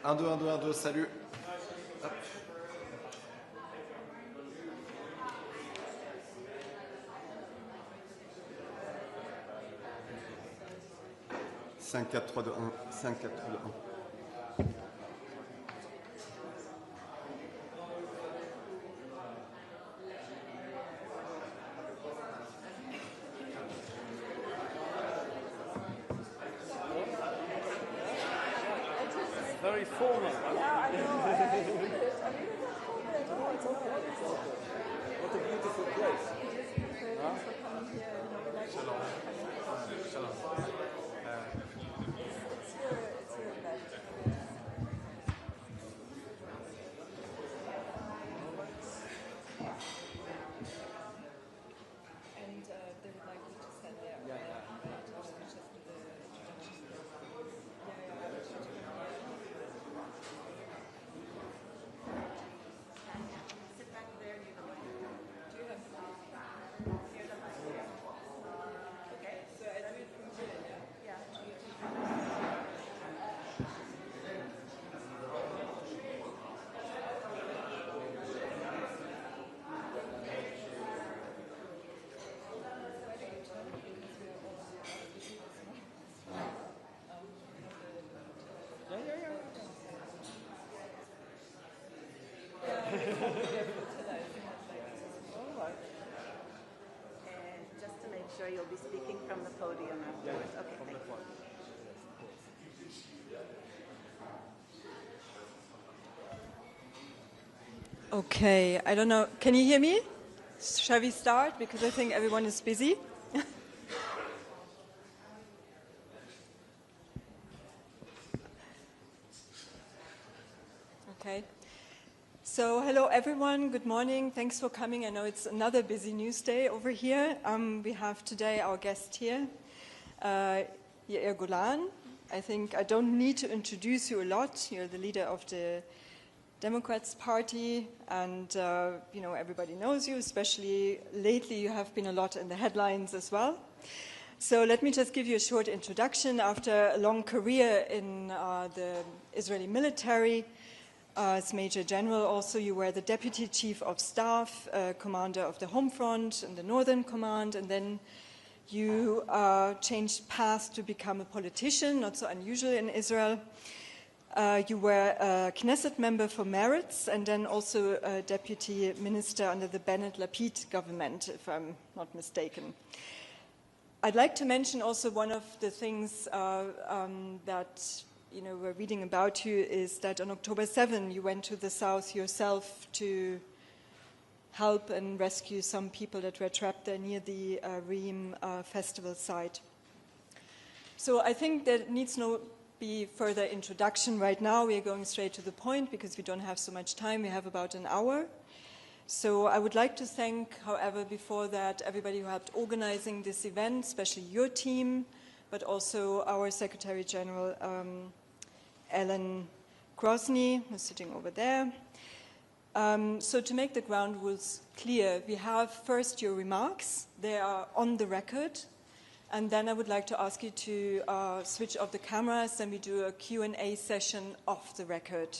1, 2, 1, 2, 1, 2, salut. Hop. Cinq, 4, 3, 2, 1. 5, 4, 3, 2, 1. Very formal. Yeah, I know. I mean, it's not formal at all. It's all What a beautiful place. Thanks for coming here. You know, we like Shalom. Shalom. it's your event. And they would like you to stand there. Yeah. Right? Just do the introduction. Sit back there near the mic. Do you have the mic? Near the mic. Okay, so I do it from here, yeah? And just to make sure you'll be speaking from the podium afterwards. Okay, thank you. Okay, I don't know. Can you hear me? Shall we start? Because I think everyone is busy. Okay. So hello everyone, good morning. Thanks for coming. I know it's another busy news day over here. We have today our guest here, Yair Golan. I think I don't need to introduce you a lot. You're the leader of the Democrats Party, and you know, everybody knows you, especially lately you have been a lot in the headlines as well. So let me just give you a short introduction. After a long career in the Israeli military, as Major General also, you were the Deputy Chief of Staff, Commander of the Home Front in the Northern Command, and then you changed path to become a politician, not so unusual in Israel. You were a Knesset member for Meretz, and then also a Deputy Minister under the Bennett-Lapid government, if I'm not mistaken. I'd like to mention also one of the things that we're reading about you is that on October 7, you went to the south yourself to help and rescue some people that were trapped there near the Reem festival site. So I think there needs no be further introduction right now. We are going straight to the point because we don't have so much time. We have about an hour. So I would like to thank, however, before that, everybody who helped organizing this event, especially your team, but also our Secretary General, Ellen Grosny, who's sitting over there. So to make the ground rules clear, we have first your remarks. They are on the record. And then I would like to ask you to switch off the cameras, and we do a Q&A session off the record.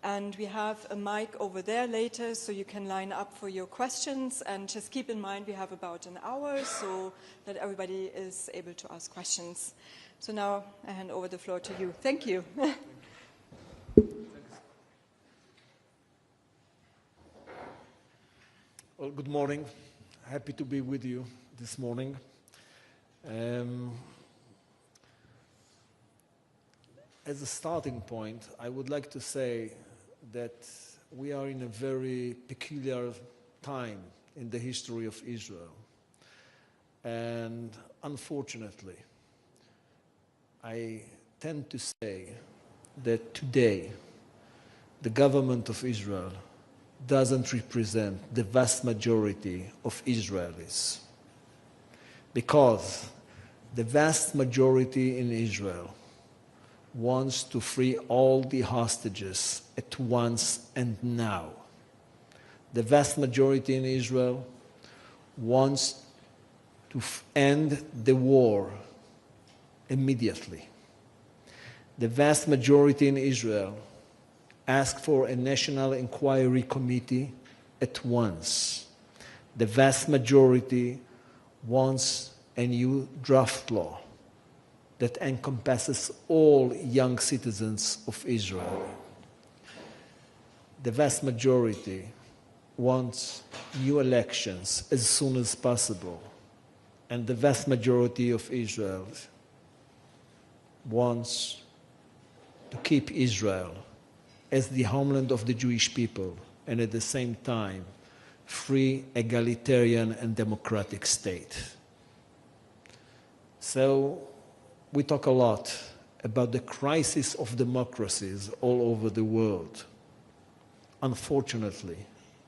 And we have a mic over there later, so you can line up for your questions. And just keep in mind, we have about an hour, so that everybody is able to ask questions. So now I hand over the floor to you. Thank you. Well, good morning. Happy to be with you this morning. As a starting point, I would like to say that we are in a very peculiar time in the history of Israel. And unfortunately, I tend to say that today, the government of Israel doesn't represent the vast majority of Israelis. Because the vast majority in Israel wants to free all the hostages at once and now. The vast majority in Israel wants to end the war immediately. The vast majority in Israel ask for a national inquiry committee at once. The vast majority wants a new draft law that encompasses all young citizens of Israel. The vast majority wants new elections as soon as possible. And the vast majority of Israel wants to keep Israel as the homeland of the Jewish people and at the same time free, egalitarian, and democratic state. So we talk a lot about the crisis of democracies all over the world. Unfortunately,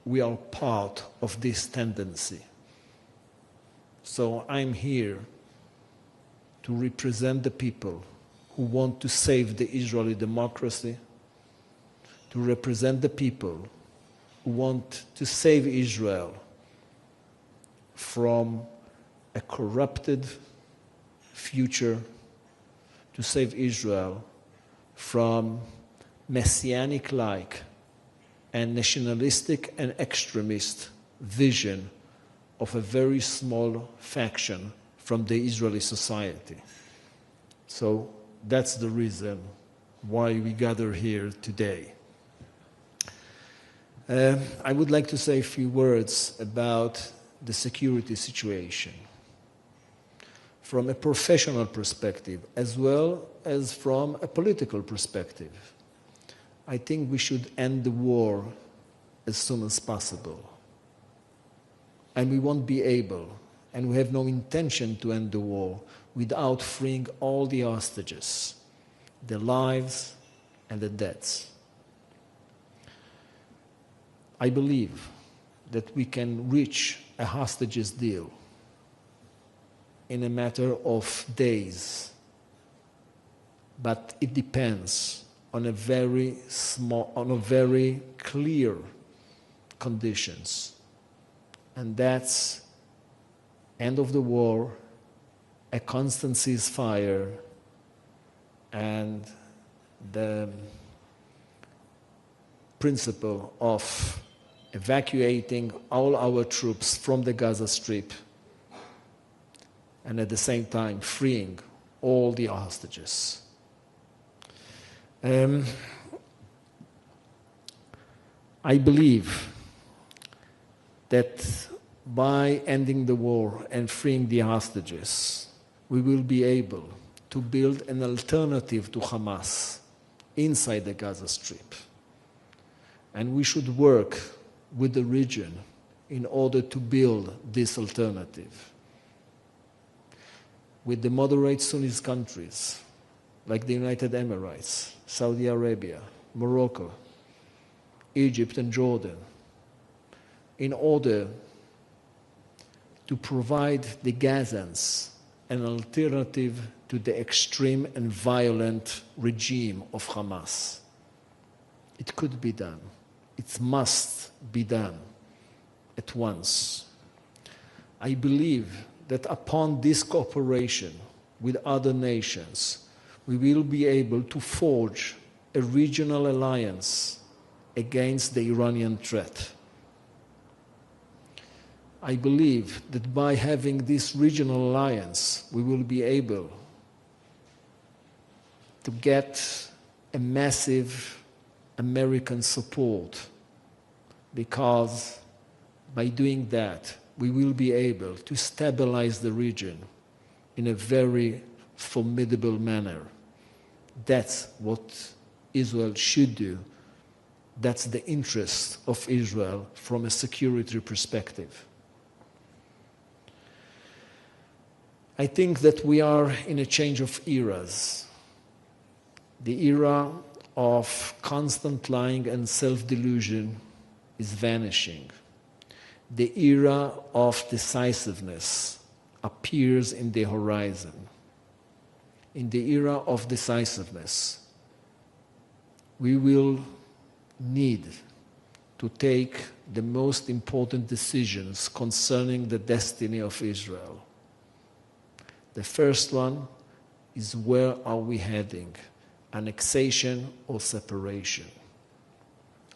we are part of this tendency. So I'm here to represent the people who want to save the Israeli democracy, to represent the people who want to save Israel from a corrupted future, to save Israel from messianic-like and nationalistic and extremist vision of a very small faction from the Israeli society. So that's the reason why we gather here today. I would like to say a few words about the security situation from a professional perspective as well as from a political perspective. I think we should end the war as soon as possible. And we won't be able, and we have no intention to end the war without freeing all the hostages, their lives and the deaths. I believe that we can reach a hostages deal in a matter of days, but it depends on a very clear conditions, and that's end of the war, a constant ceasefire, and the principle of evacuating all our troops from the Gaza Strip and at the same time freeing all the hostages. I believe that by ending the war and freeing the hostages, we will be able to build an alternative to Hamas inside the Gaza Strip. And we should work with the region in order to build this alternative. With the moderate Sunni countries, like the United Emirates, Saudi Arabia, Morocco, Egypt and Jordan, in order to provide the Gazans an alternative to the extreme and violent regime of Hamas. It could be done. It must be done at once. I believe that upon this cooperation with other nations, we will be able to forge a regional alliance against the Iranian threat. I believe that by having this regional alliance, we will be able to get a massive American support, because by doing that, we will be able to stabilize the region in a very formidable manner. That's what Israel should do. That's the interest of Israel from a security perspective. I think that we are in a change of eras. The era of constant lying and self-delusion is vanishing. The era of decisiveness appears in the horizon. In the era of decisiveness, we will need to take the most important decisions concerning the destiny of Israel. The first one is, where are we heading? annexation or separation.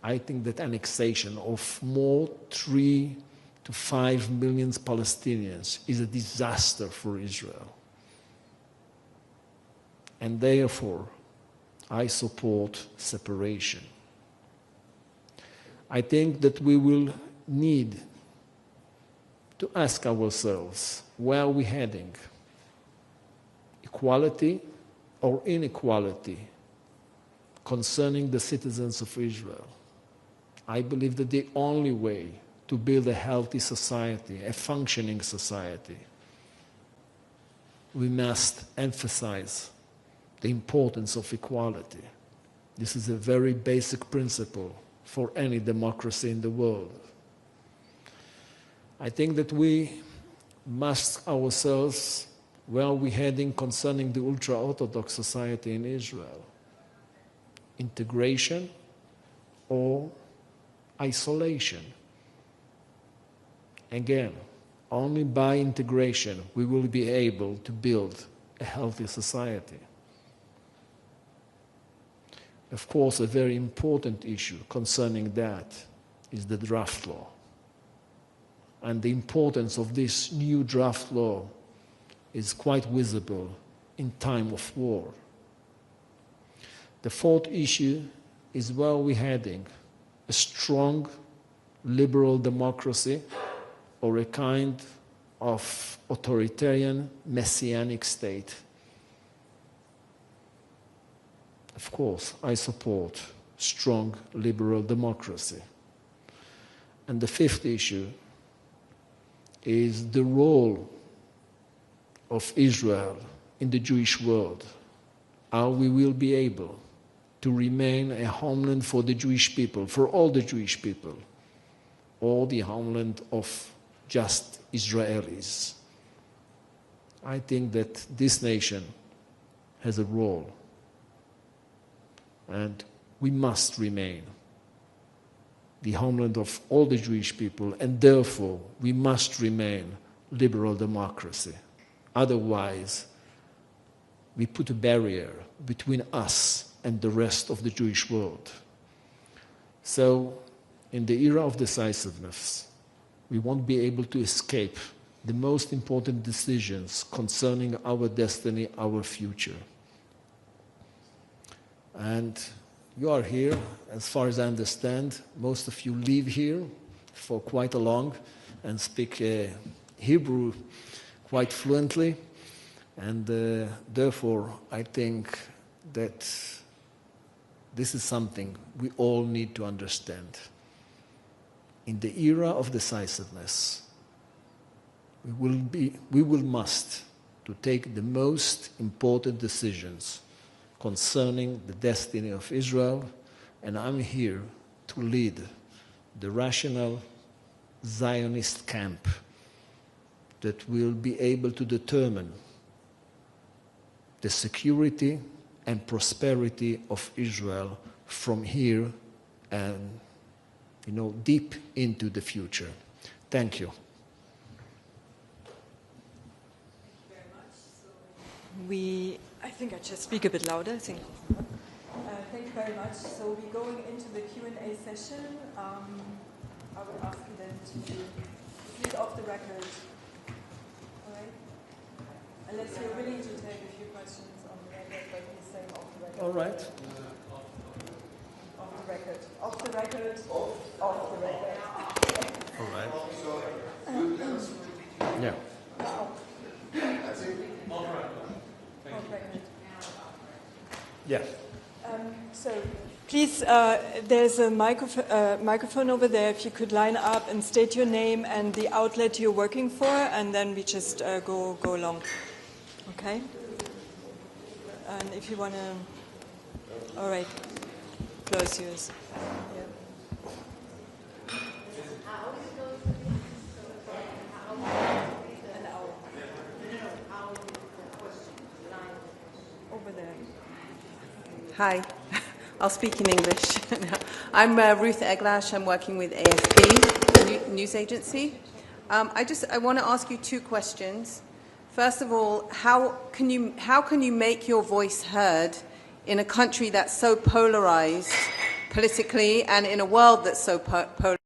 I think that annexation of more 3 to 5 million Palestinians is a disaster for Israel. And therefore, I support separation. I think that we will need to ask ourselves, where are we heading? Equality or inequality concerning the citizens of Israel? I believe that the only way to build a healthy society, a functioning society, we must emphasize the importance of equality. This is a very basic principle for any democracy in the world. I think that we must ask ourselves, where are we heading concerning the ultra-Orthodox society in Israel? Integration or isolation? Again, only by integration we will be able to build a healthy society. Of course, a very important issue concerning that is the draft law. And the importance of this new draft law is quite visible in time of war. The fourth issue is where we're heading: a strong liberal democracy or a kind of authoritarian messianic state. Of course, I support strong liberal democracy. And the fifth issue is the role of Israel in the Jewish world, how we will be able to remain a homeland for the Jewish people, for all the Jewish people, or the homeland of just Israelis. I think that this nation has a role, and we must remain the homeland of all the Jewish people, and therefore we must remain liberal democracy. Otherwise, we put a barrier between us and the rest of the Jewish world. So, in the era of decisiveness, we won't be able to escape the most important decisions concerning our destiny, our future. And you are here, as far as I understand. Most of you live here for quite a long and speak Hebrew quite fluently. And therefore, I think that this is something we all need to understand. In the era of decisiveness, we must to take the most important decisions concerning the destiny of Israel, and I'm here to lead the rational Zionist camp that will be able to determine the security and prosperity of Israel from here and, deep into the future. Thank you. I think I just speak a bit louder. Thank you very much. So we're going into the Q&A session. I would ask you then to speak off the record. All right? Unless you're willing to take a few questions on the record, but you're saying off the record. All right. Off the record. Off the record. Off the record. All right. Yeah. Yeah. So please, there's a microphone over there. If you could line up and state your name and the outlet you're working for, and then we just go along. Okay? And if you want to... All right. Floor is yours. Yeah. Over there. Hi, I'll speak in English. I'm Ruth Eglash. I'm working with AFP, news agency. I want to ask you two questions. First of all, how can you make your voice heard in a country that's so polarized politically and in a world that's so polarized